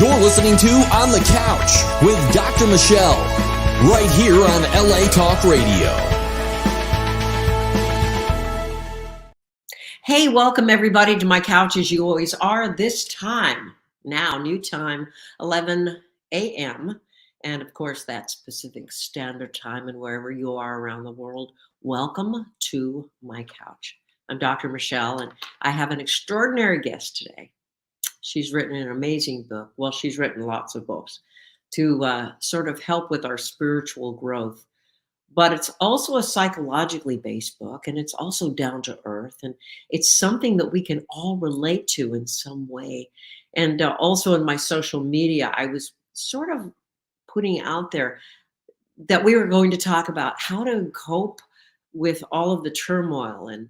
You're listening to On the Couch with Dr. Michelle, right here on LA Talk Radio. Hey, welcome everybody to my couch as you always are. This time, now, new time, 11 a.m. And of course, that's Pacific Standard Time. And wherever you are around the world, welcome to my couch. I'm Dr. Michelle, and I have an extraordinary guest today. She's written an amazing book. Well, she's written lots of books to sort of help with our spiritual growth. But it's also a psychologically based book, and it's also down to earth. And it's something that we can all relate to in some way. And also in my social media, I was sort of putting out there that we were going to talk about how to cope with all of the turmoil and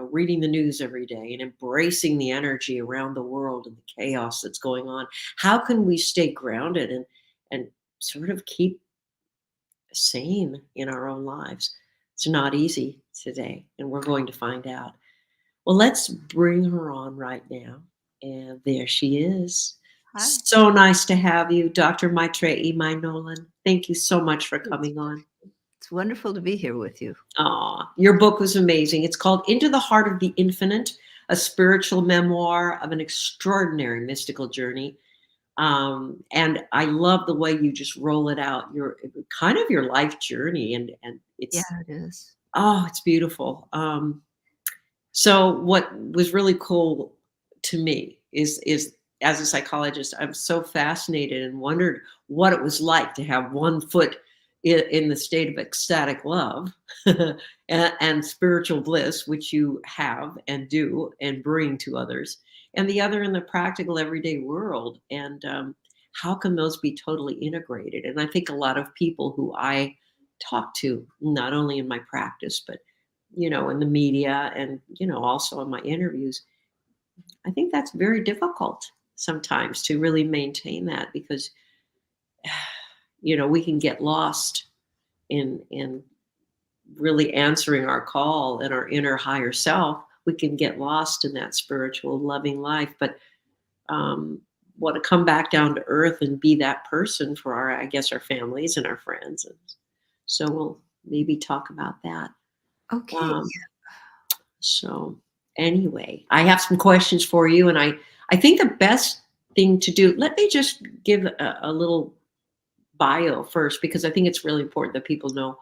reading the news every day and embracing the energy around the world and the chaos that's going on. How can we stay grounded and sort of keep sane in our own lives? It's not easy today, and we're going to find out. Well, let's bring her on right now. And there she is. Hi. So nice to have you, Dr. Maitreyi Nolan. Thank you so much for coming on. It's wonderful to be here with you. Your book was amazing. It's called Into the Heart of the Infinite, a spiritual memoir of an extraordinary mystical journey. And I love the way you just roll it out. Your kind of your life journey, and it's it is. Oh, it's beautiful. So what was really cool to me is as a psychologist, I'm so fascinated and wondered what it was like to have one foot in the state of ecstatic love and spiritual bliss, which you have and do and bring to others, and the other in the practical everyday world. And how can those be totally integrated? And I think a lot of people who I talk to, not only in my practice, but, in the media and, also in my interviews, I think that's very difficult sometimes to really maintain that because, we can get lost in really answering our call and our inner higher self. We can get lost in that spiritual loving life, but want to come back down to earth and be that person for our families and our friends. And so we'll maybe talk about that. Okay. So anyway, I have some questions for you, and I think the best thing to do, let me just give a little bio first, because I think it's really important that people know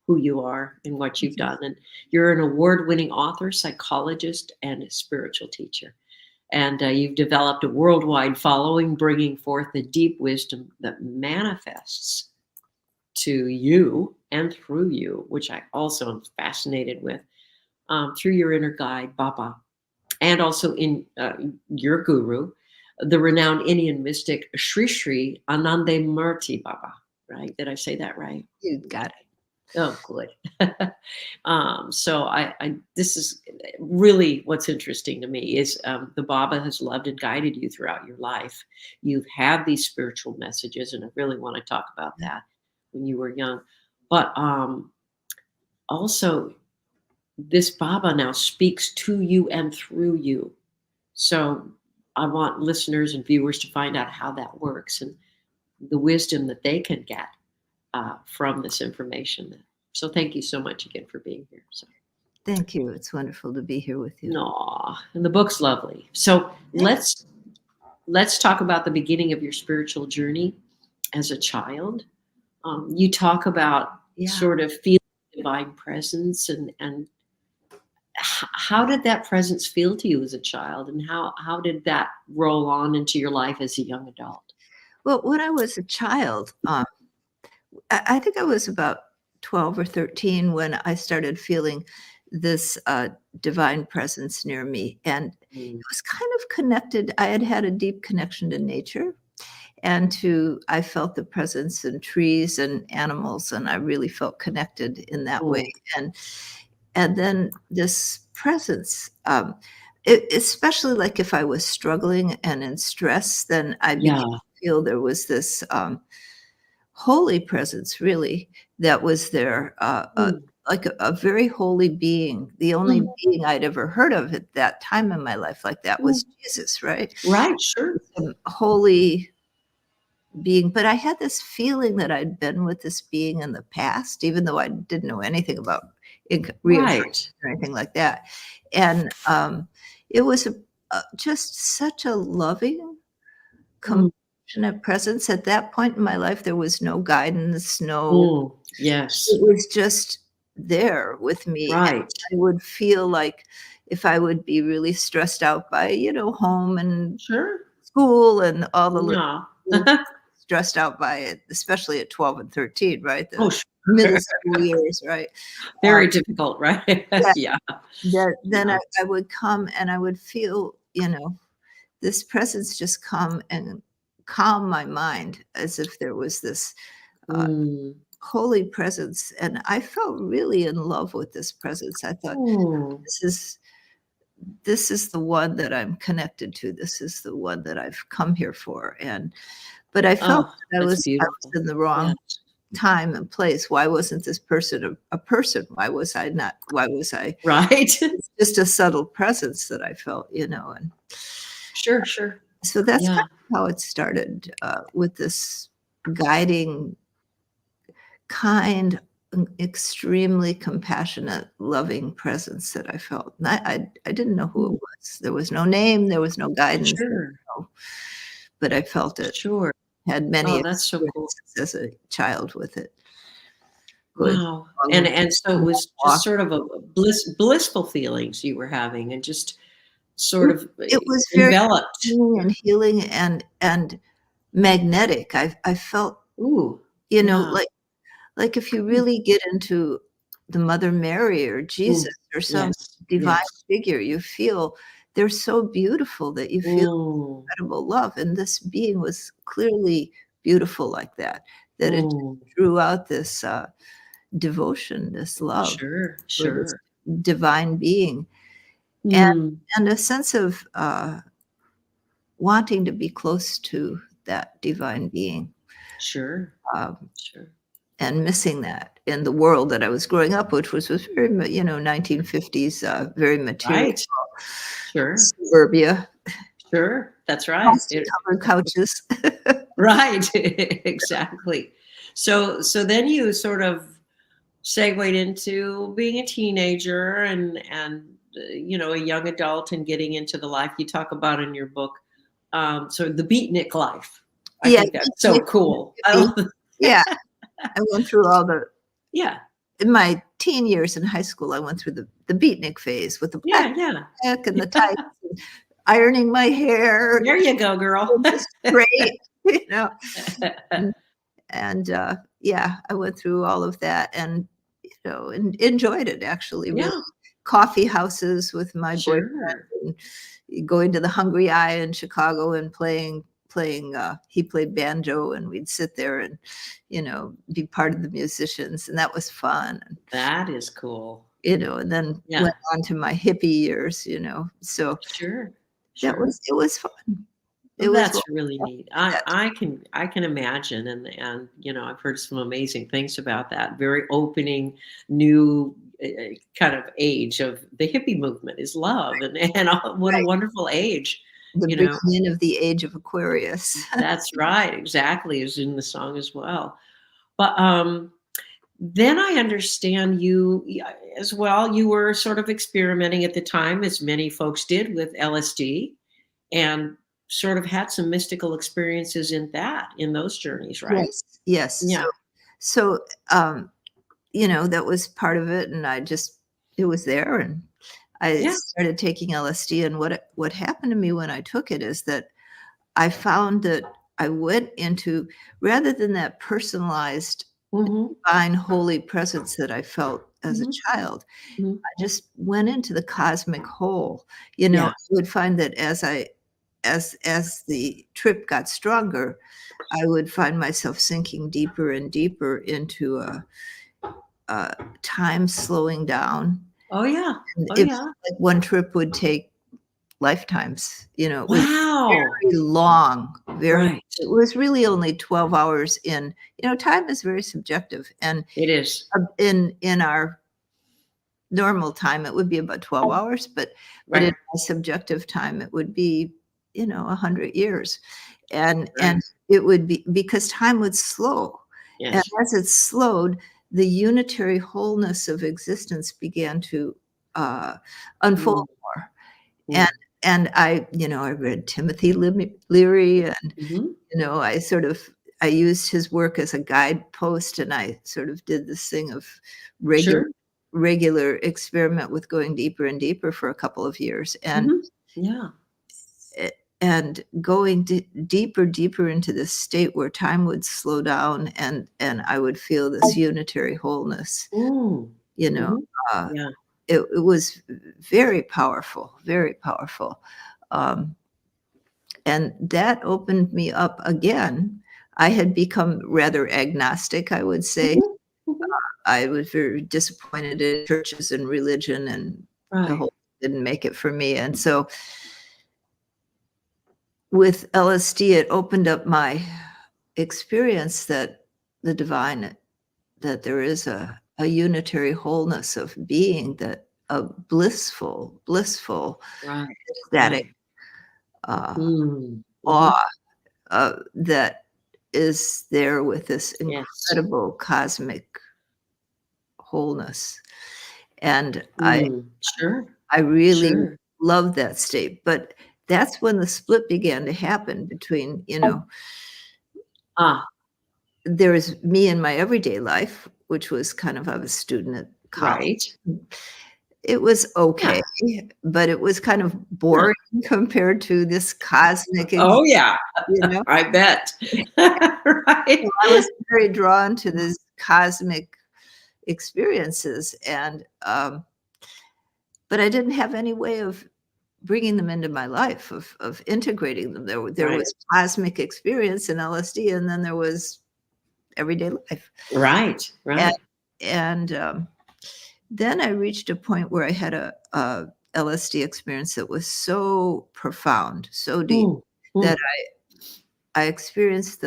who you are and what you've done. And you're an award-winning author, psychologist, and a spiritual teacher. And you've developed a worldwide following, bringing forth the deep wisdom that manifests to you and through you, which I also am fascinated with, through your inner guide, Baba, and also in your guru, the renowned Indian mystic Sri Sri Anandamurti Baba. Right? Did I say that right? You got it. Oh, good. So this is really what's interesting to me is the Baba has loved and guided you throughout your life. You've had these spiritual messages, and I really want to talk about that when you were young. But also, this Baba now speaks to you and through you. So I want listeners and viewers to find out how that works and the wisdom that they can get from this information. So thank you so much again for being here. So. Thank you. It's wonderful to be here with you. Aw, and the book's lovely. So let's talk about the beginning of your spiritual journey as a child. You talk about sort of feeling divine presence, and how did that presence feel to you as a child, and how did that roll on into your life as a young adult? Well, when I was a child, I think I was about 12 or 13 when I started feeling this divine presence near me. And it was kind of connected. I had a deep connection to nature and I felt the presence in trees and animals, and I really felt connected in that way. And then this presence, especially like if I was struggling and in stress, then I began to feel there was this holy presence really that was there, like a very holy being. The only Mm. being I'd ever heard of at that time in my life like that was Mm. Jesus, right? Right, sure. Holy being. But I had this feeling that I'd been with this being in the past, even though I didn't know anything about reincarnation Right. or anything like that. And it was just such a loving, Mm. compassionate presence. At that point in my life, there was no guidance, no, Mm. Yes. it was just there with me. And Right. I would feel like if I would be really stressed out by, home and Sure. school and all the little Yeah. stressed out by it, especially at 12 and 13, right? Oh, The sure. middle school years, right? Very difficult, right? Yeah, Yeah. then Yeah. I would come and I would feel, this presence just come and calm my mind as if there was this uh, Mm. holy presence. And I felt really in love with this presence. I thought, Mm. this is this is the one that I'm connected to. This is the one that I've come here for. But I felt Oh, that that's I was beautiful. in the Yeah. wrong time and place. Why wasn't this person a person? Why was I Right. just a subtle presence that I felt, and Sure, sure. so that's Yeah. kind of how it started, with this guiding, kind, extremely compassionate, loving presence that I felt. And I didn't know who it Mm. was. There was no name, there was no guidance, Sure. no, but I felt it. Sure. Had many Oh, that's so cool. experiences as a child with it. Going Wow. along And so it the was just walk. sort of a blissful feelings you were having and just sort It of it was very enveloped. healing and healing and magnetic. I felt, Ooh. Yeah. like if you Mm. really get into the Mother Mary or Mm. Jesus or some Yes. divine Yes. figure, you feel they're so beautiful that you feel Mm. incredible love, and this being was clearly beautiful like that, that it Mm. drew out this, devotion, this love Sure, for this sure. divine being, and Mm. and a sense of, wanting to be close to that divine being, Sure, um, sure. and missing that in the world that I was growing up, which was very, 1950s, very material Right. Sure, suburbia, sure. That's right. plastic-covered couches. Right. Exactly. So then you sort of segued into being a teenager and a young adult and getting into the life you talk about in your book. So the beatnik life. I Yeah, think that's so cool. I love yeah, I went through all the Yeah. in my teen years in high school, I went through the beatnik phase with the Yeah, yeah. black and the tights, and ironing my hair, There you go, girl. just straight, you know, and, yeah, I went through all of that and, and enjoyed it actually, really. Yeah, Coffee houses with my boyfriend sure. and going to the Hungry Eye in Chicago and playing, he played banjo, and we'd sit there and, be part of the musicians, and that was fun, and, That is cool. and then Yeah, went on to my hippie years, so sure, that sure. it was fun. It Well, was that's really neat. that I can imagine, and I've heard some amazing things about that. Very opening, new kind of age of the hippie movement is love, and what a right, wonderful age, the you know. beginning of the age of Aquarius. That's right, exactly, is in the song as well. But then I understand you as well. You were sort of experimenting at the time, as many folks did, with LSD, and sort of had some mystical experiences in those journeys, right? Yes, yes. Yeah. So, that was part of it, and it was there, and I Yeah. started taking LSD, and what happened to me when I took it is that I found that I went into, rather than that personalized, Mhm. divine, holy presence that I felt as a Mhm. child, Mhm. I just went into the cosmic whole. Yeah. I would find that as the trip got stronger, I would find myself sinking deeper and deeper into time slowing down. Oh, yeah. And Oh, it yeah. felt like one trip would take lifetimes. It was Wow. very long, Right. it was really only 12 hours in. Time is very subjective, and It is. in our normal time, it would be about 12 hours, but in Right. my subjective time, it would be, 100 years. And Right. it would be because time would slow. And Yes. as it slowed, the unitary wholeness of existence began to unfold Mm, more. mm, And I read Timothy Leary, and mhm. I used his work as a guidepost, and I sort of did this thing of regular Sure. regular experiment with going deeper and deeper for a couple of years, Mhm. Yeah. a and going deeper into this state where time would slow down, and I would feel this unitary wholeness, Mm. you know, Mhm. uh, Yeah. it was very powerful, very powerful, um, and that opened me up again. I had become rather agnostic, I would say. Mhm. Mhm. I was very disappointed in churches and religion, and the Right. whole didn't make it for me, and so with LSD, it opened up my experience that the divine, that there is a unitary wholeness of being, that a blissful, Right. ecstatic Right. uh, Mm. Mhm. awe that is there with this Yes. incredible cosmic wholeness. And Mm. Sure. I really Sure. love that state. But that's when the split began to happen between, Ah, there's me in my everyday life, which was kind of, I was a student at college. right. It was Yeah. okay, but it was kind of Yeah. boring compared to this cosmic Oh, yeah. you know? I bet. So Right. I was very drawn to these cosmic experiences, and, but I didn't have any way of bringing them into my life, of integrating them. There Right. was cosmic experience in LSD, and then there was everyday life. Right. And Right. and, then I reached a point where I had a LSD experience that was so profound, so deep, Mm. that Mm. I experienced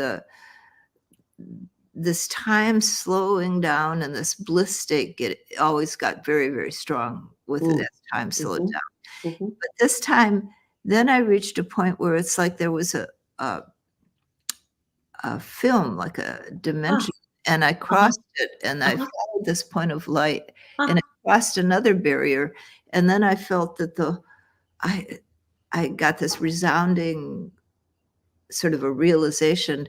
this time slowing down, and this bliss state always got very, very strong with it Mm. as time slowed Mhm. down. Mhm. But this time, then I reached a point where it's like there was a a film, like a Ah, dimension, and I uh-huh. crossed it, and I Uh-huh. followed this point of light, and I Ah. crossed another barrier, and then I felt that I I got this resounding sort of a realization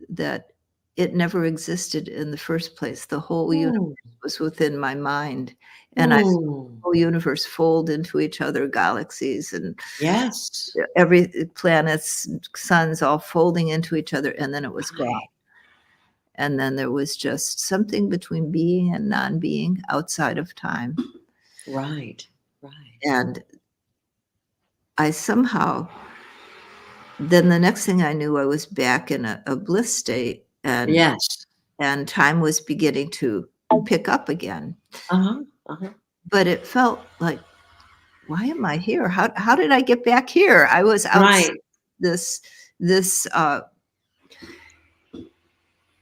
that it never existed in the first place. The whole universe Mm. was within my mind, and I saw the Mm. whole universe fold into each other, galaxies and Yes. every planets, suns all folding into each other, and then it was gone. Right. And then there was just something between being and non-being outside of time. Right. Right. And I somehow then the next thing I knew, I was back in a bliss state, Yes. and time was beginning to pick up again. Uh-huh. Uh-huh. But it felt like, "Why am I here? How did I get back here?" I was outside Right. this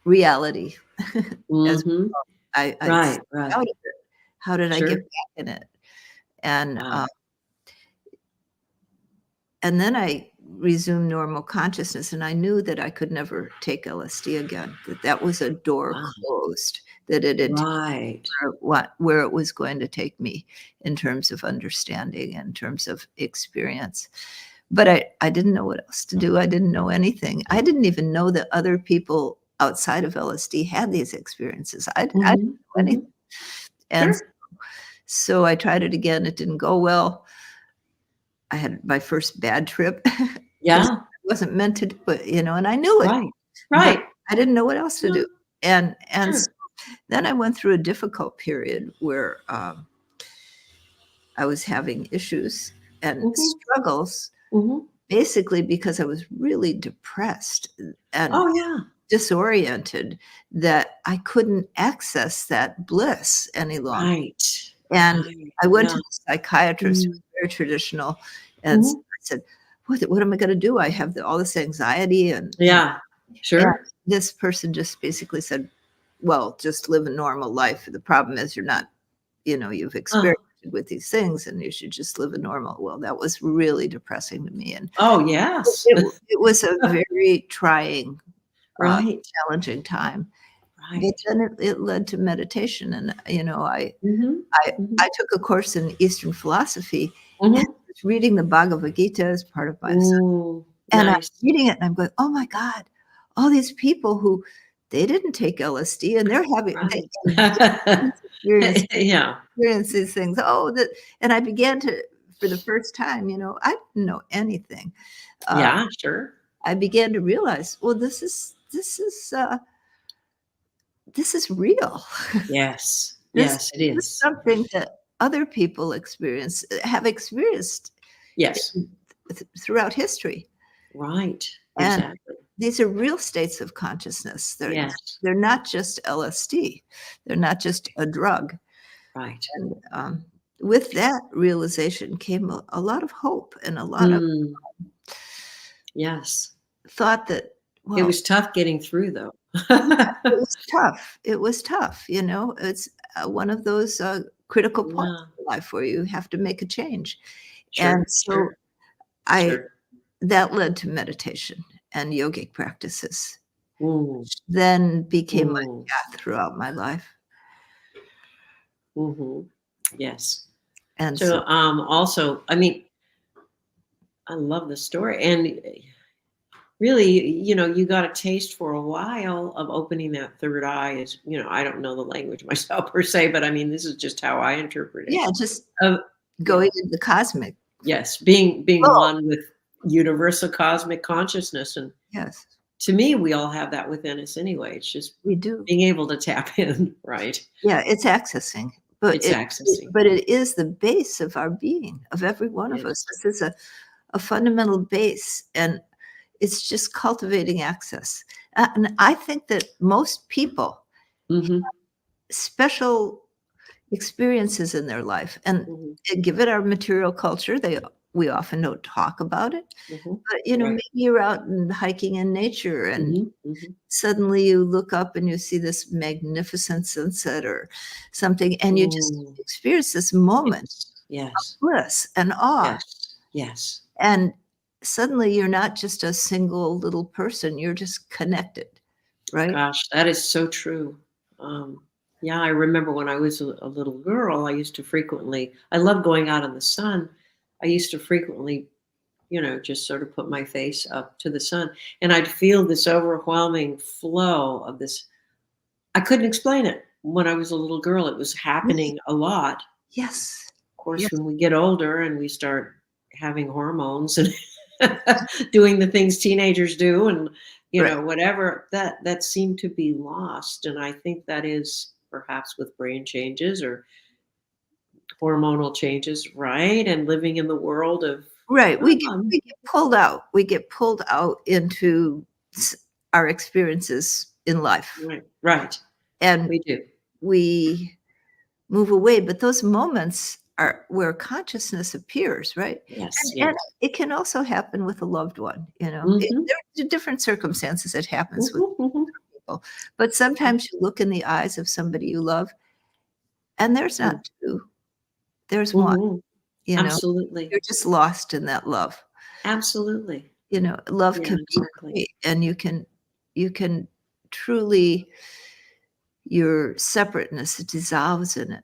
reality as Mhm. I'd Right. stepped Right. out of it. How did I get Sure. back in it? And, Wow. and then I resumed normal consciousness, and I knew that I could never take LSD again, that was a door Wow. closed, that it had Right. where it was going to take me in terms of understanding, in terms of experience. But I didn't know what else to do. I didn't know anything. I didn't even know that other people outside of LSD had these experiences. I didn't Mhm. know anything. Mhm. And Sure. so I tried it again. It didn't go well. I had my first bad trip because Yeah. I wasn't meant to do it, and I knew it, Right. but Right. I didn't know what else to Yeah. do. And Sure. so then I went through a difficult period where, I was having issues and Mhm. struggles, Mhm. basically because I was really depressed and Oh, yeah. disoriented, that I couldn't access that bliss any longer. Right. And Right. I went Yeah. to the psychiatrist who Mm. was very traditional, and Mhm. I said, "What am I gonna do? I have all this anxiety," Yeah. and Sure. this person just basically said, "Well, just live a normal life. The problem is you're not, you've Oh, experimented with these things and you should just live a normal. Well, that was really depressing to me. And oh, yes. it was a very trying, uh, Right, challenging time. But right. then it led to meditation. And, Mhm, mhm, I took a course in Eastern philosophy and mhm. was reading the Bhagavad Gita as part of my assignment. Ooh, And I'm nice. reading it and I'm going, "Oh my god, all these people who they didn't take LSD and they're having they Right. and Yeah, experience these things." Oh, that and I began to for the first time, I didn't know anything. Uh, yeah, sure. I began to realize, well, this is real. Yes, This yes, it is is. something that other people have experienced Yes, throughout history. right, And exactly. these are real states of consciousness. Yes, They're not just LSD. They're not just a drug. right. And with that realization came a lot of hope and a lot of Mm, yes. thought that, It well, was tough getting through, though. yeah, it was tough. It was tough. It's one of those critical points Yeah, in life where you have to make a change. And sure, so sure, I sure. that led to meditation and yogic practices, Mm, which then became my mm, path throughout my life. mhm. Yes. And so So, also, I mean, I love the story, and really, you got a taste for a while of opening that third eye. Is I don't know the language myself per se, but I mean, this is just how I interpret it. yeah, just Of yeah, going into the cosmic. yes, being Oh, one with universal cosmic consciousness, and yes, to me, we all have that within us anyway. It's just we do. being able to tap in, right? Yeah, it's accessing, but It's accessing. it is the base of our being, of every one of us. Yes. This is a fundamental base, and it's just cultivating access. And I think that most people Mhm. special experiences in their life, and Mhm. given our material culture, we often don't talk about it. Mhm. But maybe Right. you're out and hiking in nature, and Mhm. Mhm. suddenly you look up and you see this magnificent sunset or something, and you just Mm. experience this moment Yes. Yes. of bliss and awe. Yes. Yes. And suddenly you're not just a single little person, you're just connected, right? Gosh, that is so true. Um, yeah, I remember when I was a little girl, I love going out in the sun. I used to frequently, just sort of put my face up to the sun, and I'd feel this overwhelming flow of this. I couldn't explain it when I was a little girl. It was Right. happening a lot. Yes. Of course, Yes. when we get older and we start having hormones and doing the things teenagers do, and Right. whatever, that seemed to be lost. And I think that is perhaps with brain changes or hormonal changes, right? And living in the world of Right. um, We get pulled out. We get pulled out into s our experiences in life, right, right. and We do. we move away, but those moments are where consciousness appears, right? Yes, And yes. it can also happen with a loved one, Hmm. there are different circumstances it happens with Hmm. Hmm. people, but sometimes you look in the eyes of somebody you love, and there's not 2, there's 1, Hmm. you know? Absolutely. You're just lost in that love. Absolutely. Love Yeah, can be exactly. great, and you can truly your separateness dissolves in it.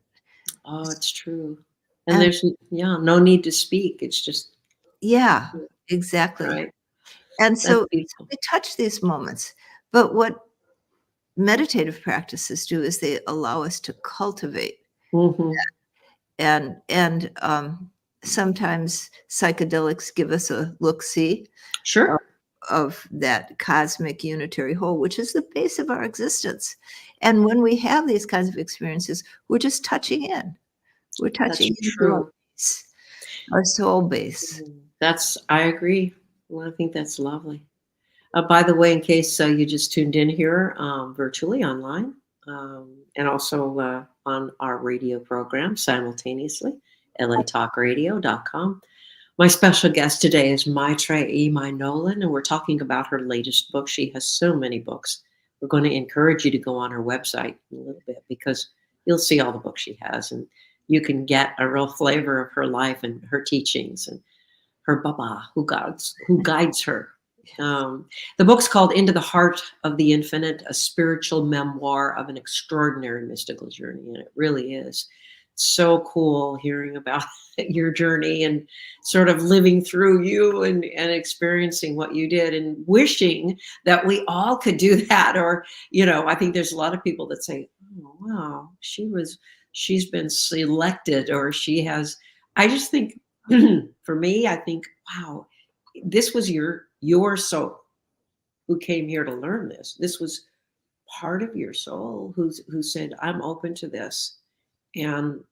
Oh, it's true. And And yeah, no need to speak. It's just, yeah, exactly. right. And That's so beautiful. we touch these moments, but what meditative practices do is they allow us to cultivate, Mhm. and sometimes psychedelics give us a look-see of Sure. of that cosmic unitary whole, which is the base of our existence. And when we have these kinds of experiences, we're just touching in. We're That's touching into our true. base, our soul base. I agree. Well, I think that's lovely. By the way, in case you just tuned in here virtually online, and also on our radio program simultaneously, latalkradio.com. My special guest today is Maitreyi Imai Nolan, and we're talking about her latest book. She has so many books. We're going to encourage you to go on her website in a little bit because you'll see all the books she has. And you can get a real flavor of her life and her teachings and her Baba who guides her. The book's called Into the Heart of the Infinite, a spiritual memoir of an extraordinary mystical journey. And it really is so cool hearing about your journey and sort of living through you and experiencing what you did and wishing that we all could do that. Or, I think there's a lot of people that say, oh, wow, she's been selected or she has, I just think, for me, I think, wow, this was your soul who came here to learn this. This was part of your soul who said, I'm open to this. And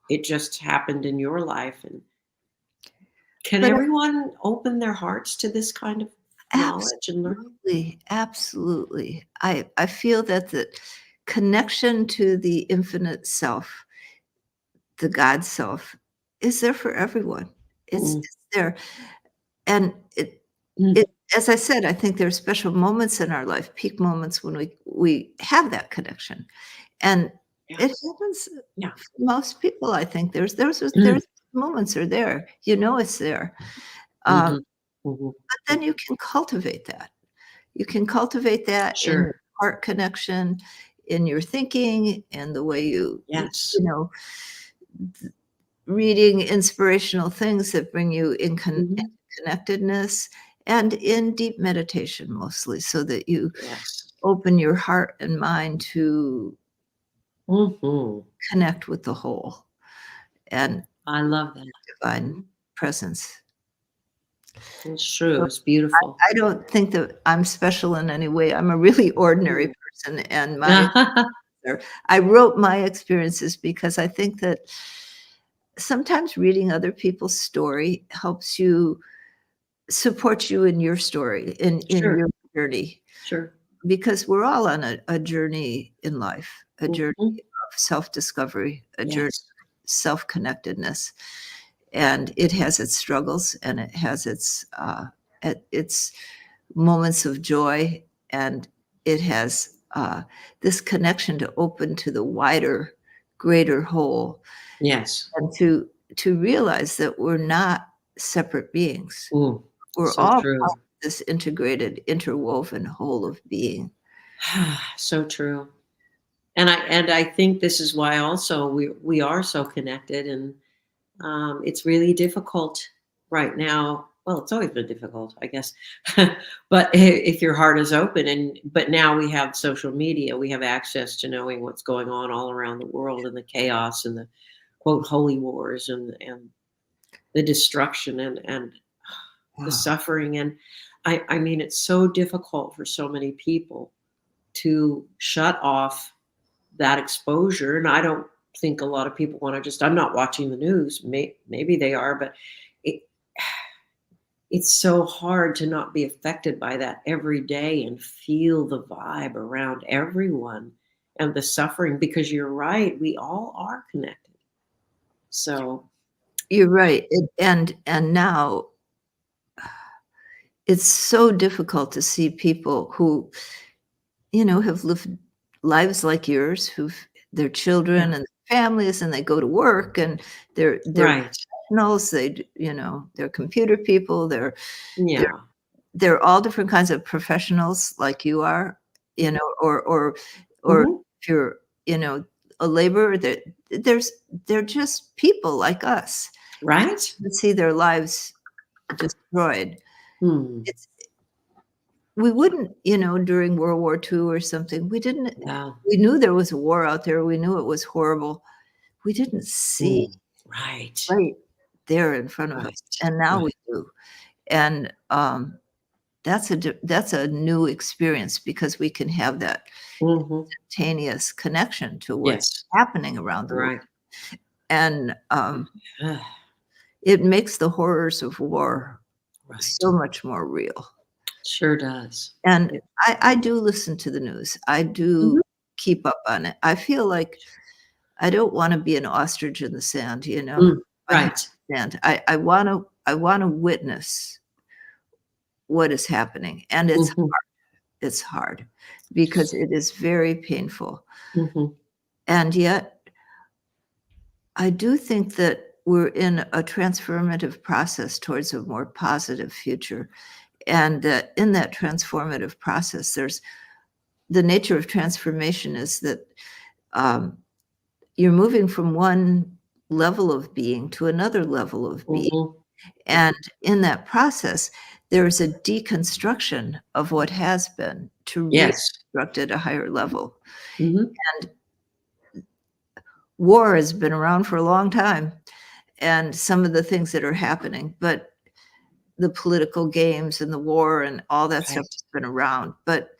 it just happened in your life. And can But everyone open their hearts to this kind of knowledge and learning? absolutely, absolutely. I feel that the connection to the infinite self, the God self, is there for everyone. Mm, It's there. And mm, it as I said, I think there are special moments in our life, peak moments when we have that connection. And yeah, it happens yeah. for most people, I think. Mm, There's moments are there. You know it's there. mhm, mhm. But then you can cultivate that. You can cultivate that in Sure. your heart connection, in your thinking, and the way Yes. reading inspirational things that bring you in Mhm. connectedness and in deep meditation mostly, so that you Yes. open your heart and mind to Mhm. connect with the whole and I love that. divine Mhm. presence. It's true. So It's beautiful. I don't think that I'm special in any way. I'm a really ordinary Mm. person, and I wrote my experiences because I think that sometimes reading other people's story helps you support you in your story, in Sure, your journey, sure. because we're all on a journey in life, a journey Mhm. of self-discovery, a journey of Yes. self-connectedness, and it has its struggles and it has its moments of joy, and it has this connection to open to the wider, greater whole, Yes. and to realize that we're not separate beings. Mm. We're So all part true. of this integrated, interwoven whole of being. So true. And I think this is why also we are so connected and it's really difficult right now. Well, it's always been difficult, I guess. But if your heart is open but now we have social media, we have access to knowing what's going on all around the world and the chaos and the quote holy wars and the destruction and the Wow. suffering. And I mean, it's so difficult for so many people to shut off that exposure. And I don't think a lot of people want to just, I'm not watching the news. Maybe they are, but it, it's so hard to not be affected by that every day and feel the vibe around everyone and the suffering, because you're right. We all are connected. So, You're right, and now it's so difficult to see people who, have lived lives like yours, who've their yeah, children and families, and they go to work, and they're right. professionals, they're computer people, they're Yeah. they're all different kinds of professionals like you are, or Hmm. if you're, a laborer, there's they're just people like us. Right. To see their lives destroyed. Hmm. It's we wouldn't, during World War II or something, Yeah. we knew there was a war out there, we knew it was horrible. We didn't see Mm. Right. right there in front of us, Right. and now we Right. do. And, that's a new experience because we can have that Hmm. instantaneous connection to what's Yes. happening around the world, Right. and, Ah, it makes the horrors of war right. so much more real. Sure does. And It, I do listen to the news. I do mhm. keep up on it. I feel like I don't wanna be an ostrich in the sand, you know? Mm. I have Right. to stand. I wanna witness what is happening, and Mhm. it's hard because it is very painful, Mhm. and yet I do think that we're in a transformative process towards a more positive future, and that in that transformative process, there's the nature of transformation is that um, you're moving from one level of being to another level of being. Mhm. And in that process, there's a deconstruction of what has been to Yes. reconstruct at a higher level. Mhm. War has been around for a long time, and some of the things that are happening, but the political games and the war and all that stuff Right. has been around. But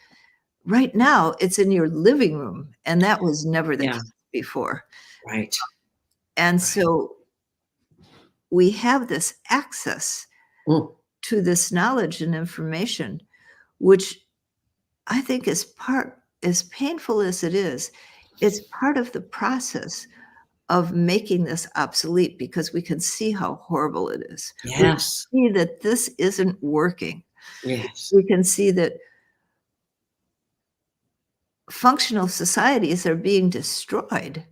right now, it's in your living room, and that was never the Yeah. case before. Right. And Right. so we have this access Mm. to this knowledge and information, which I think is part, as painful as it is, it's part of the process of making this obsolete because we can see how horrible it is. We can Yes. see that this isn't working. Yes. We can see that functional societies are being destroyed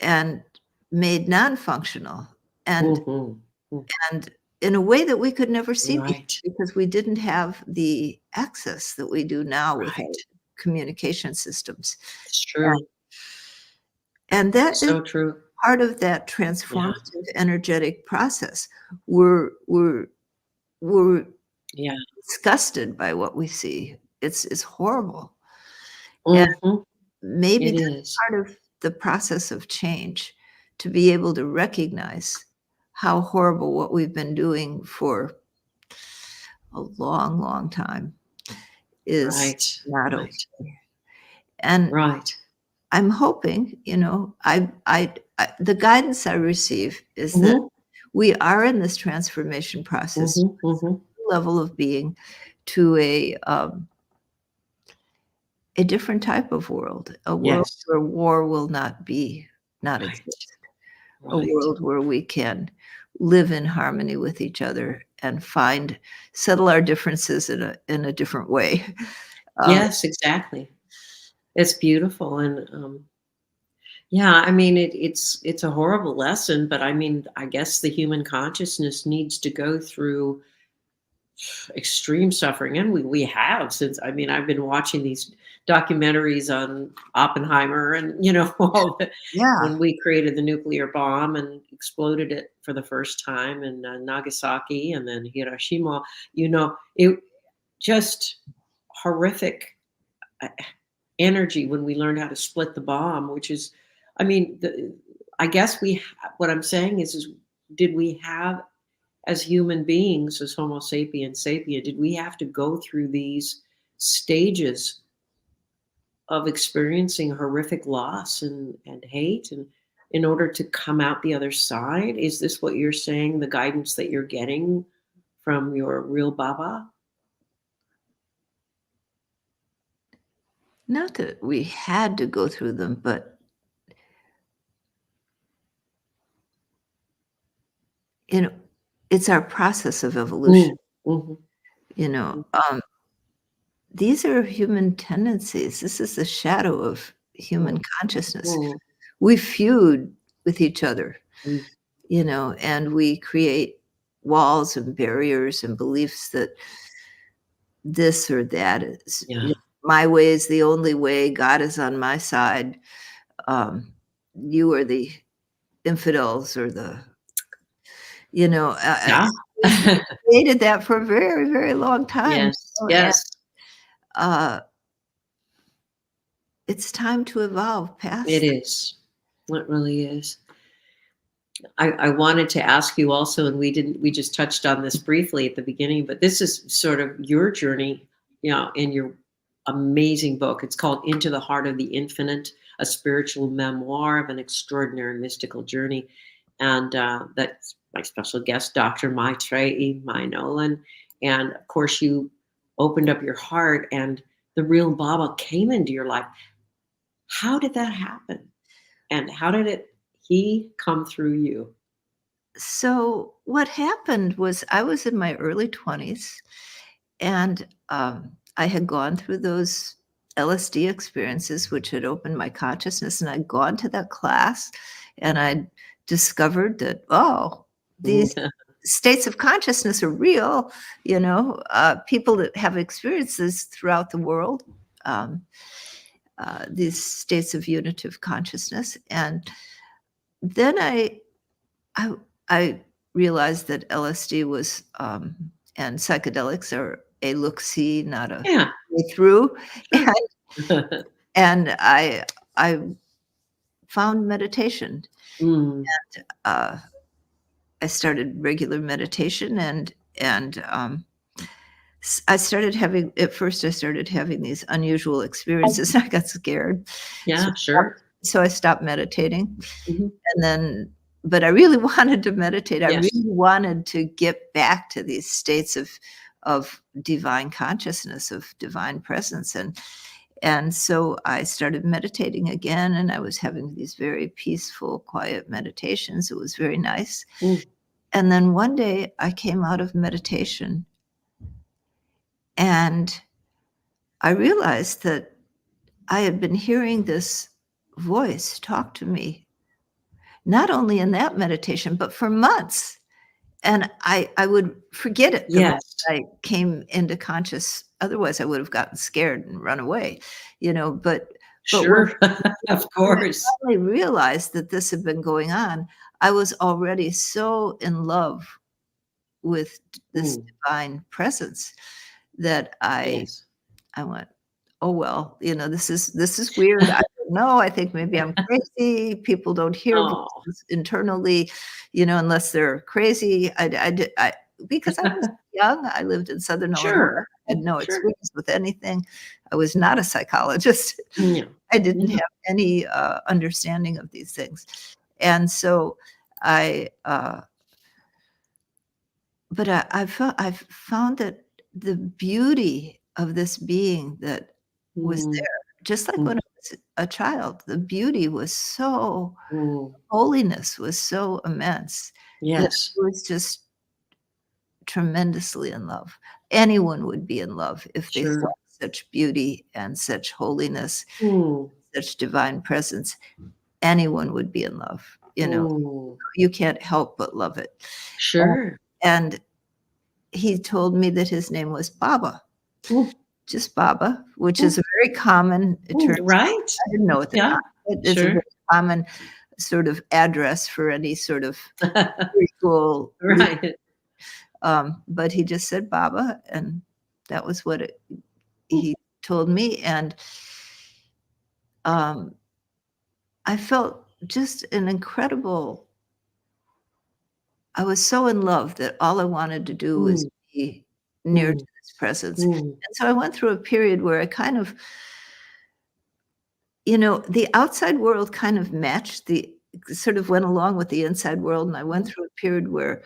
and made non-functional, and Mhm. Mm. and in a way that we could never see before Right. because we didn't have the access that we do now with our Right. communication systems. It's true. And that is So true. part of that Yeah. transformative energetic process. We're Yeah. disgusted by what we see. It's horrible. And Mhm. maybe It that's is. part of the process of change, to be able to recognize how horrible what we've been doing for a long, long time is Right. not Right. okay. And Right. I'm hoping, the guidance I receive is that Mhm. we are in this transformation process, Mhm. Mhm. level of being to a different type of world, a world Yes. where war will not Right. exist, a Right. world where we can live in harmony with each other and settle our differences in a different way. Uh, Yes, exactly. It's beautiful, and, yeah, I mean, it's a horrible lesson, but I mean, I guess the human consciousness needs to go through extreme suffering, and we have since I mean, I've been watching these documentaries on Oppenheimer and, all the yeah. when we created the nuclear bomb and exploded it for the first time in, Nagasaki and then Hiroshima, it just horrific, uh, energy when we learned how to split the bomb, which is I mean, I guess what I'm saying is did we have as human beings, as Homo sapiens sapien, did we have to go through these stages of experiencing horrific loss and hate and in order to come out the other side? Is this what you're saying, the guidance that you're getting from your real Baba? Not that we had to go through them, but, you know, it's our process of evolution, Mm, mhm, you know? mm, These are human tendencies. This is the shadow of human mm, consciousness. mm, We feud with each other, mm. and we create walls and barriers and beliefs that this or that is, Yeah. my way is the only way, God is on my side, you are the infidels or Yeah. we've created that for a very, very long time, Yes, and, yes. uh, it's time to evolve It past. is. It really is. I wanted to ask you also, and we just touched on this briefly at the beginning, but this is sort of your journey, in your amazing book. It's called Into the Heart of the Infinite, a spiritual memoir of an extraordinary mystical journey. And that's my special guest, Dr. Maitreyi Mai Nolan. And of course, you opened up your heart and the real Baba came into your life. How did that happen? And how did he come through you? So what happened was I was in my early 20s, and, I had gone through those LSD experiences, which had opened my consciousness, and I'd gone to that class, and I'd discovered that, oh, these states of consciousness are real. People that have experiences throughout the world, um, these states of unitive consciousness. And then I, I realized that LSD was, and psychedelics are a look-see, not a Yeah. way through. And I found meditation. Mm. Uh, I started regular meditation, and I started having at first I started having these unusual experiences. I got scared. So, Yeah, sure. so I stopped meditating. Mhm. And then, but I really wanted to meditate. I Yes. really wanted to get back to these states of divine consciousness, of divine presence. And so I started meditating again, and I was having these very peaceful, quiet meditations. It was very nice. Mm. And then one day I came out of meditation, and I realized that I had been hearing this voice talk to me, not only in that meditation, but for months. And I would forget it the moment Yes. I came into conscious. Otherwise, I would have gotten scared and run away, but when Sure. Of when I course. finally realized that this had been going on, I was already so in love with this Mm. divine presence that Yes. I went, "Oh, well, this is weird. I don't know. I think maybe I'm crazy. People don't hear Oh. voices internally, unless they're crazy." Because I was young. I lived in Southern Illinois. Sure. I had no Sure. experience with anything. I was not a psychologist. Yeah. I didn't Yeah. have any, understanding of these things. And so I, but I've found that the beauty of this being that was Mm. there, just like Mm. when I was a child, the beauty was so Mm. holiness was so immense that Yes. I was just tremendously in love. Anyone would be in love if they saw Sure. such beauty and such holiness, Mm. such divine presence. Anyone would be in love, Mm. you can't help but love it. Uh, Sure. and he told me that his name was Baba, Mm. just Baba, which Mm. is a very common Mm. term. Right. I didn't know at the Yeah. time. It's a Sure. very common sort of address for any sort of spiritual leader, Right. but he just said Baba, and that was what Mm. he told me, and, um, I felt just an incredible. I was so in love that all I wanted to do was Mm. be near to Mm. this presence, Mm. and so I went through a period where I kind of the outside world kind of matched sort of went along with the inside world, and I went through a period where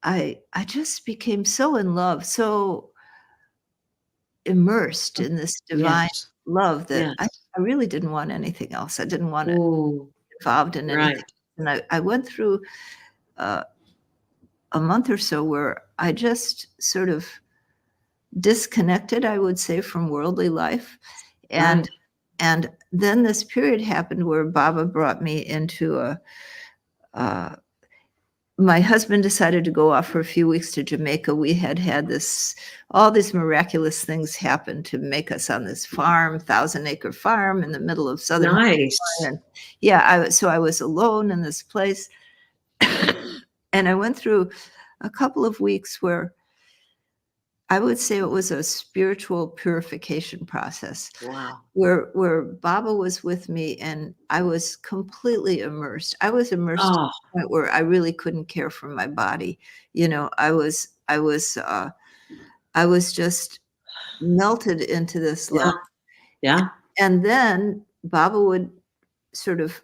I just became so in love, so immersed in this divine Yes. love that I Yes. I really didn't want anything else. I didn't wanna Mm. be involved in anything, Right. and I went through, uh, a month or so where I just sort of disconnected, I would say, from worldly life, and Right. and then this period happened where Baba brought me into uh my husband decided to go off for a few weeks to Jamaica. We had had all these miraculous things happen to make us on this farm, 1,000-acre farm in the middle of Southern Nice. California, and yeah, I was alone in this place, and I went through a couple of weeks where I would say it was a spiritual purification process Wow. where Baba was with me and I was completely immersed. I was immersed to Oh, the point where I really couldn't care for my body. I was just melted into this love. yeah. Yeah. And then Baba would sort of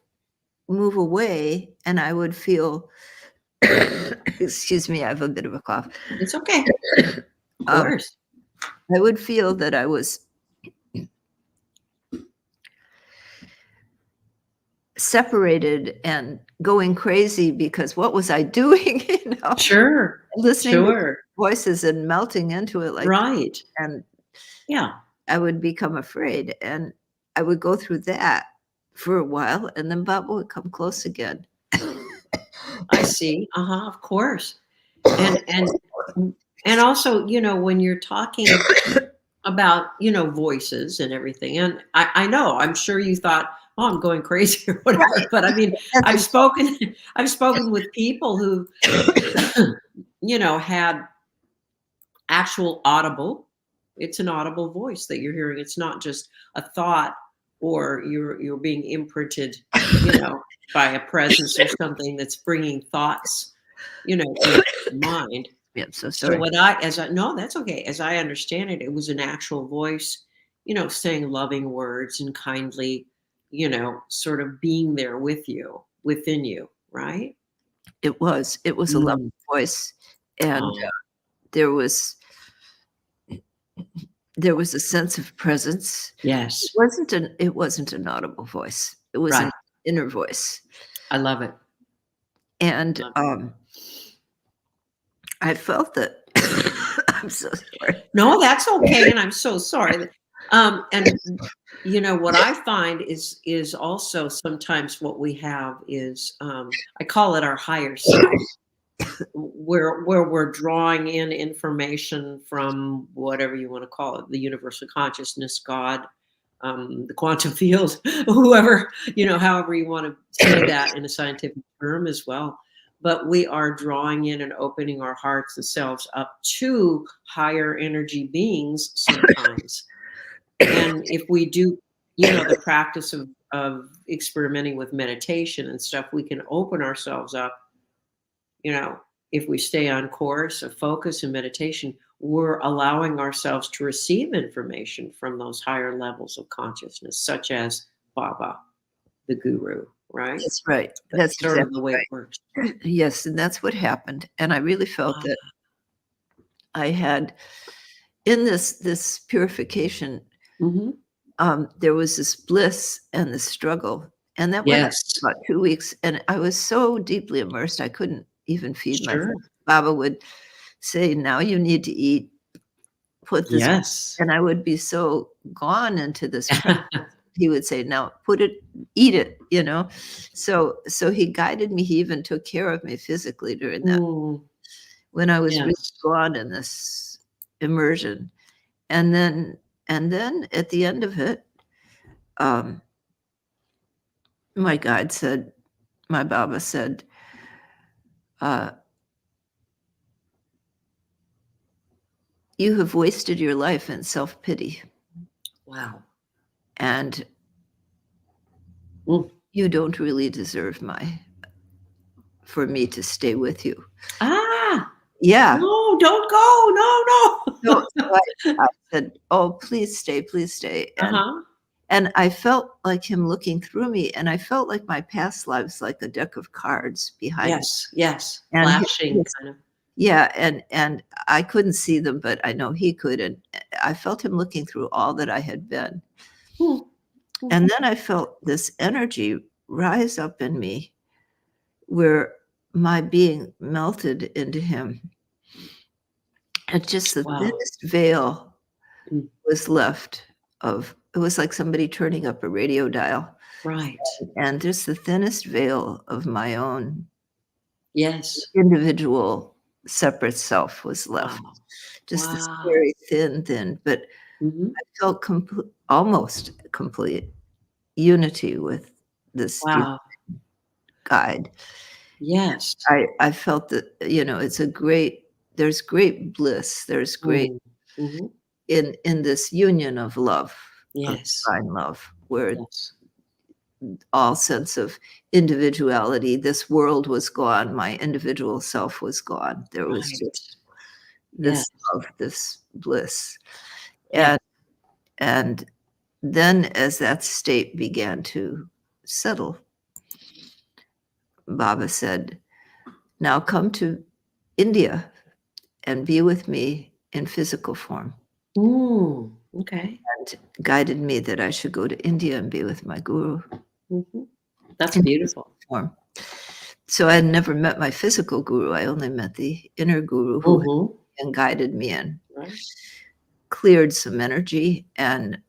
move away and I would feel excuse me, I have a bit of a cough. It's okay. Of Um, course. I would feel that I was separated and going crazy because what was I doing, Sure. listening to Sure. voices and melting into it like Right. and Yeah. I would become afraid, and I would go through that for a while, and then Baba would come close again. I see. Of course. And also, when you're talking about, voices and everything, and I know, I'm sure you thought, oh, I'm going crazy or whatever. Right. But I mean, I've spoken with people who, had actual audible. It's an audible voice that you're hearing. It's not just a thought, or you're being imprinted, by a presence or something that's bringing thoughts, to mind. Yeah, I'm so So sorry. no, that's okay. As I understand it, it was an actual voice, saying loving words and kindly, sort of being there with you, within you, right? It was a lovely voice, and Oh, there was a sense of presence. yes. It wasn't an audible voice. It was an Right. inner voice. I love it. And Love it. I felt that I'm so sorry. No, that's okay, and I'm so sorry. And what I find is also sometimes what we have is, I call it our higher self, where we're drawing in information from whatever you want to call it, the universal consciousness, God, the quantum field, whoever, however you want to say that in a scientific term as well. But we are drawing in and opening our hearts and selves up to higher energy beings sometimes. And if we do, the practice of experimenting with meditation and stuff, we can open ourselves up. If we stay on course of focus and meditation, we're allowing ourselves to receive information from those higher levels of consciousness, such as Baba, the guru, right? That's right. That's sort of exactly the way right. it works. Yes, and that's what happened. And I really felt that I had, in this purification, Mhm. there was this bliss and the struggle, and that went on Yes. for about 2 weeks, and I was so deeply immersed, I couldn't even feed Sure. myself. Baba would say, "Now you need to eat. Put this," Yes. and I would be so gone into this he would say, "Now eat it," So he guided me. He even took care of me physically during that, Mm, when I was really yes. gone in this immersion. And then at the end of it, um, my guide said, my Baba said, uh, "You have wasted your life in self-pity, Wow. and Mm. you don't really deserve for me to stay with you." Ah, Yeah. no, don't go. No. So I said, "Oh, please stay, please stay." Uh-huh. And I felt like him looking through me, and I felt like my past lives like a deck of cards behind me. Yes. And he Flashing was, kind of. yeah, and I couldn't see them, but I know he could, and I felt him looking through all that I had been. Mm, mm. And then I felt this energy rise up in me, where my being melted into him. And just the Wow. thinnest veil Mm. was left of it was like somebody turning up a radio dial, Right. and just the thinnest veil of my own Yes. individual separate self was left. Wow. Just this Wow. very thin, but Mhm. I felt almost complete unity with this deep Wow. guide. Yes. I felt that, there's great bliss, there's great Mm. Mhm. in this union of love, of Yes. divine love, where Yes. all sense of individuality, this world was gone, my individual self was gone. There was Right. just Yes. this love, this bliss. Yeah. And then as that state began to settle, Baba said, "Now come to India and be with me in physical form," Okay. and guided me that I should go to India and be with my guru Mhm. That's in beautiful. form. So I had never met my physical guru. I only met the inner guru who Mhm. and guided me in. Right. cleared some energy, and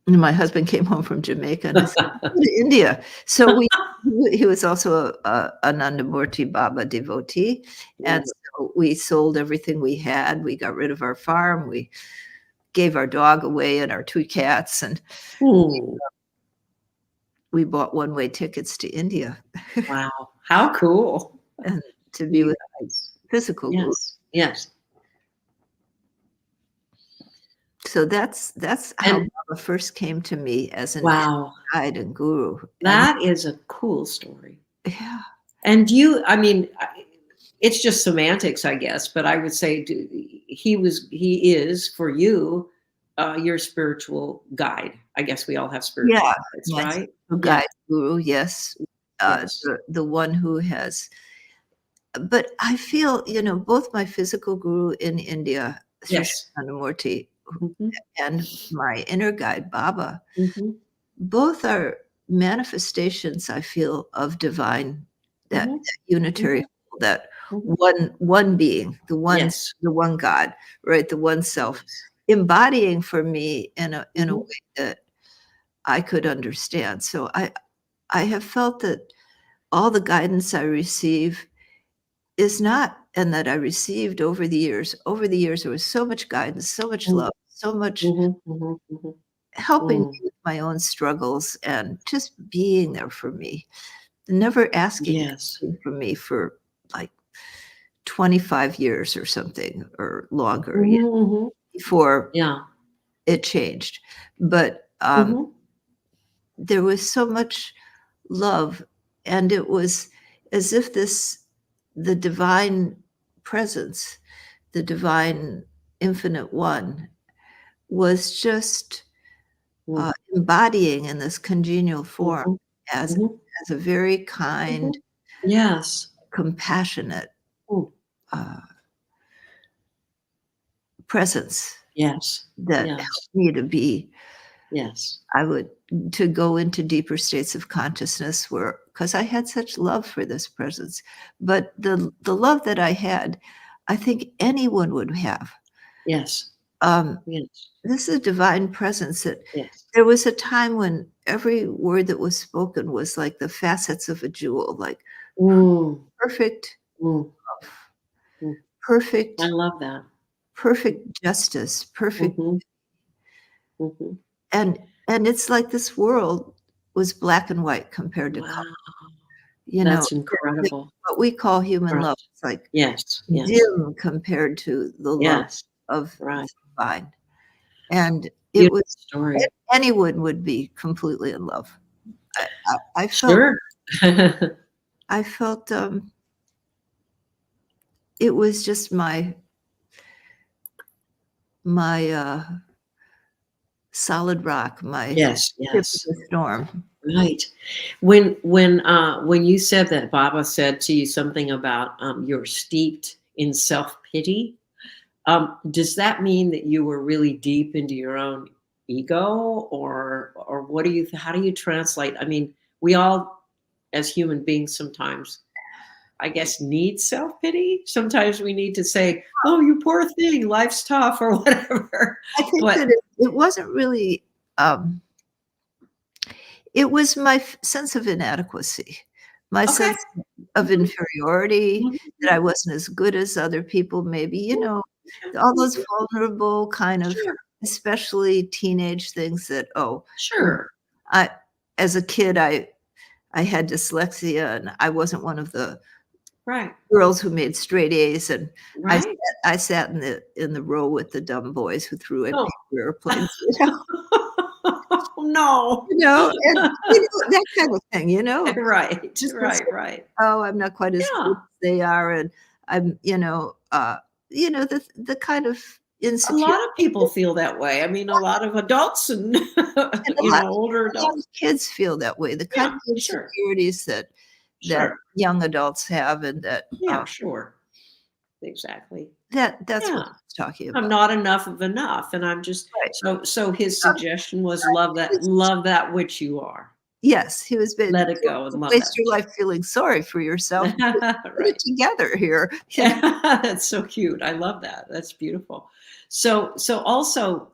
my husband came home from Jamaica and I said, "Go to India." So he was also a Nandamurti Baba devotee, and Mm. so we sold everything we had. We got rid of our farm. We gave our dog away and our 2 cats, and Hmm. we bought one-way tickets to India Wow. How cool. and to be You with guys. physical guru. Yes. Yes. So that's how And Baba first came to me as an wow, guide and guru, and that is a cool story. yeah. And I mean, it's just semantics, I guess, but I would say he is for you, your spiritual guide. I guess we all have spiritual Yeah, guides, yes, right? a Yes. guide guru, yes, Yes. the one who has but I feel, both my physical guru in India, Sri Yes. Krishnamurti, Mhm. and my inner guide, Baba, Mhm. both are manifestations, I feel, of divine, that Mhm. unitary, Mhm. that Mhm. one being, Yes. the one God, right? The one self, Yes. embodying for me in a Mhm. way that I could understand. So I have felt that all the guidance I receive is not and that I received over the years. Over the years, there was so much guidance, so much Mhm. love, so much Mhm. Mhm. Mhm. helping me Mm. with my own struggles and just being there for me, never asking Yes. anything from me for like 25 years or something or longer, Mhm. Mhm. before Yeah. it changed. But Mhm. there was so much love, and it was as if the divine presence, the divine infinite one, was just Mm. embodying in this congenial form Mhm. as Mhm. as a very kind, Mhm. Yes. compassionate Mm. uh, presence Yes. that Yes. helped me to be Yes. I would to go into deeper states of consciousness, where because I had such love for this presence, but the love that I had, I think anyone would have. Yes. Um, Yes. this is a divine presence that Yes. there was a time when every word that was spoken was like the facets of a jewel, like Mm. perfect Mm. love, Mm. I perfect love that. perfect justice, perfect, Mhm. Mhm. and it's like this world was black and white compared to color, Wow. you know, That's the incredible. what we call human Right. love. It's like Yes. Yes. dim compared to the love Yes. of the Right. divine, and it Beautiful was story. anyone would be completely in love. I felt Sure. I felt, it was just my solid rock, my Yes. ship in Yes. the storm. Right. When you said that Baba said to you something about you're steeped in self-pity, does that mean that you were really deep into your own ego, or what do you how do you translate? I mean, we all as human beings sometimes, I guess, need self-pity. Sometimes we need to say, "Oh, you poor thing, life's tough," or whatever. I think But that it wasn't really, um it was my sense of inadequacy, my okay. sense of Mhm, inferiority, that mhm, I wasn't as good as other people, maybe, mhm, yeah, all those mhm. vulnerable kind of, Sure, especially teenage things that, you know, sure. I as a kid, I had dyslexia, and I wasn't one of the Right, girls who made straight A's, and right. I sat in the row with the dumb boys who threw at Oh. paper airplanes, No. and, that kind of thing, Right, just to say, right, right. "Oh, I'm not quite as good Yeah. as they are," and I'm, the kind of A insecure, lot of people feel that way. I mean, a lot of adults and, and a lot older a lot of adults. kids feel that way, the kind Yeah, of sure, insecurities that sure. young adults have, and Yeah, sure. Exactly. that's what Yeah. I was talking I'm about. not enough of enough, and I'm just Right. so his Um, suggestion was I love was that which you are. Yes, he was Let it go and don't love waste that. your life feeling sorry for yourself. Put Right. it together here. That's so cute. I love that. That's beautiful. So also,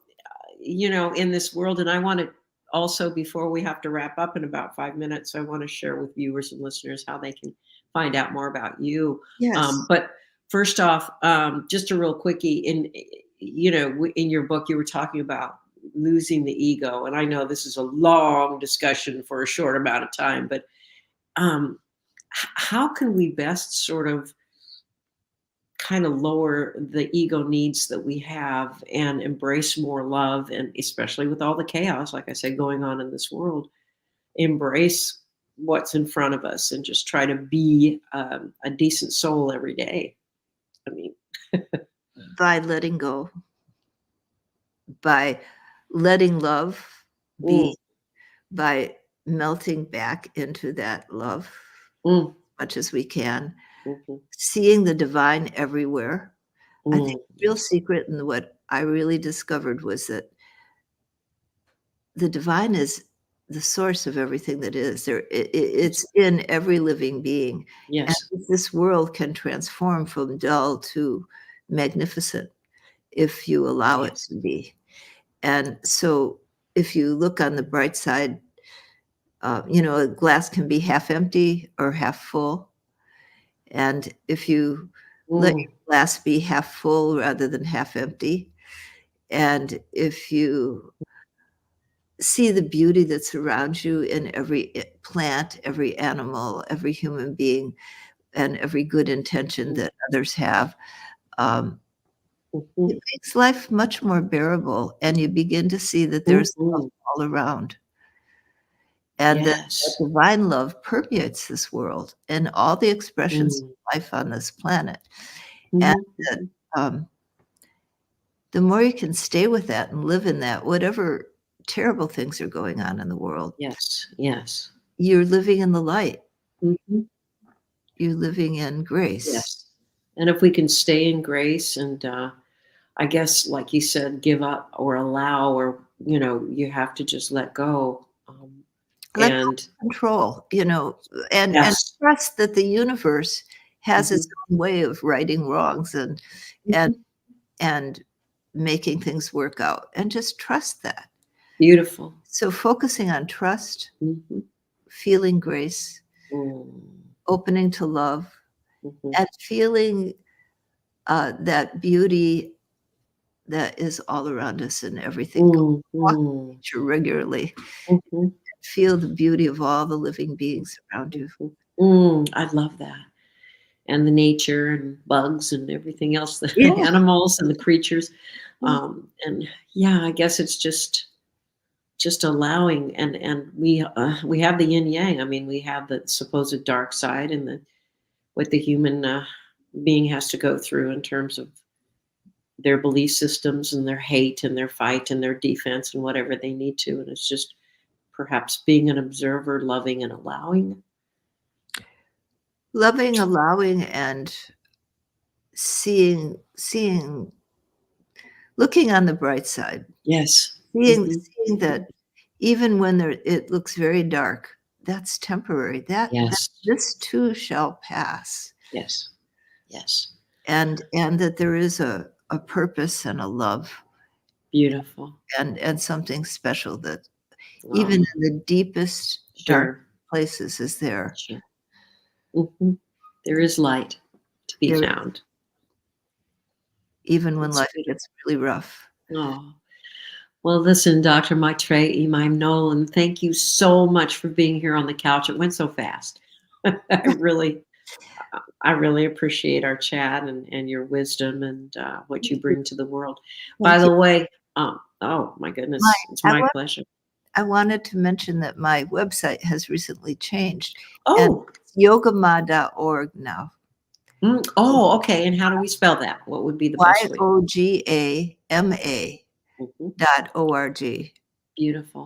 in this world, and I want to also, before we have to wrap up in about 5 minutes, I want to share with viewers and listeners how they can find out more about you. Yes. But first off, just a real quickie. In your book, you were talking about losing the ego, and I know this is a long discussion for a short amount of time, but um, how can we best sort of kind of lower the ego needs that we have and embrace more love, and especially with all the chaos, like I said, going on in this world, embrace what's in front of us and just try to be a decent soul every day. I mean, By letting go, by letting love mm, be, by melting back into that love mm, much as we can, mhm, seeing the divine everywhere. I think the real yes, secret and what I really discovered was that the divine is the source of everything that is. It's in every living being. And yes, this world can transform from dull to magnificent if you allow it yes, to be. And so if you look on the bright side, a glass can be half empty or half full. And if you let mm, your glass be half full rather than half empty, and if you see the beauty that's around you in every plant, every animal, every human being, and every good intention mm, that others have, um, mhm, it makes life much more bearable, and you begin to see that there's love mhm, all around, and that yes, divine love permeates this world and all the expressions mm, of life on this planet, and mhm, that mhm, um, the more you can stay with that and live in that, whatever terrible things are going on in the world, yes, yes, you're living in the light. mhm, You're living in grace. yes. And if we can stay in grace and I guess, like you said, give up or allow, or, you have to just let go. Let go And of control, and yes. trust that the universe has its Mhm, own way of righting wrongs and mhm. and making things work out, and just trust that. Beautiful. So focusing on trust, Mhm, feeling grace, mm, opening to love, mhm, and feeling, that beauty that is all around us in everything. Go mm, walk mm, nature regularly. mhm, Feel the beauty of all the living beings around you. mhm. I love that. And the nature and bugs and everything else, the Yeah. animals and the creatures. Yeah. And yeah, I guess it's just allowing, and we have the yin yang. I mean, we have the supposed dark side and the what the human being has to go through in terms of their belief systems and their hate and their fight and their defense and whatever they need to. And it's just perhaps being an observer, loving and allowing. Loving, allowing, and seeing looking on the bright side, Yes. seeing Hmm. seeing that even when it looks very dark, that's temporary. That Yes. this too shall pass, Yes. Yes. and that there is a purpose and a love Beautiful. and something special that even Oh, in the deepest, dark sure. places is there. Sure. Hmm. There is light to be There found. even when It's life beautiful. gets really rough. Oh. Well, listen, Dr. Maitre Imai Nolan, thank you so much for being here on the couch. It went so fast. I really appreciate our chat and your wisdom and what you bring to the world. By Thank you. the way, oh my My goodness, it's I my want pleasure. I wanted to mention that my website has recently changed, and Oh, it's yogama.org now. oh, okay. And how do we spell that? What would be the best way? YOGAMA Mhm. .org, Beautiful.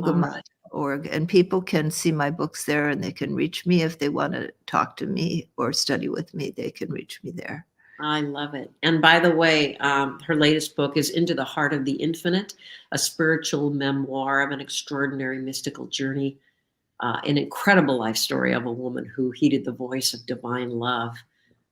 All right. yogama.org, and people can see my books there, and they can reach me if they wanna talk to me or study with me, they can reach me there. I love it. And by the way, her latest book is Into the Heart of the Infinite, a spiritual memoir of an extraordinary mystical journey. an incredible life story of a woman who heeded the voice of divine love.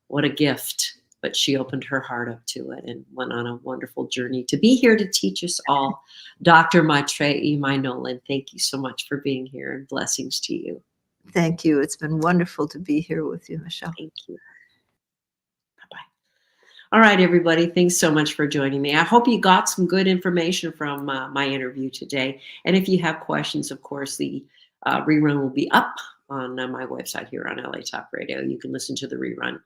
What a gift. But she opened her heart up to it and went on a wonderful journey to be here to teach us all. Dr. Maitreyi Imai Nolan, thank you so much for being here, and blessings to you. Thank you. It's been wonderful to be here with you, Michelle. Thank you. Bye-bye. All right, everybody. Thanks so much for joining me. I hope you got some good information from my interview today. And if you have questions, of course, the rerun will be up on my website here on LA Talk Radio. You can listen to the rerun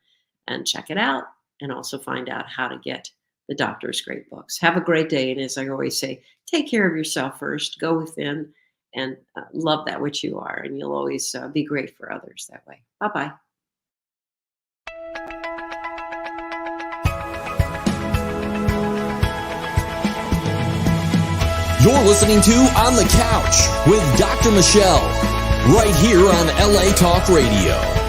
and check it out, and also find out how to get the doctor's great books. Have a great day. And as I always say, take care of yourself first. Go within and love that which you are. And you'll always be great for others that way. Bye-bye. You're listening to On the Couch with Dr. Michelle, right here on LA Talk Radio.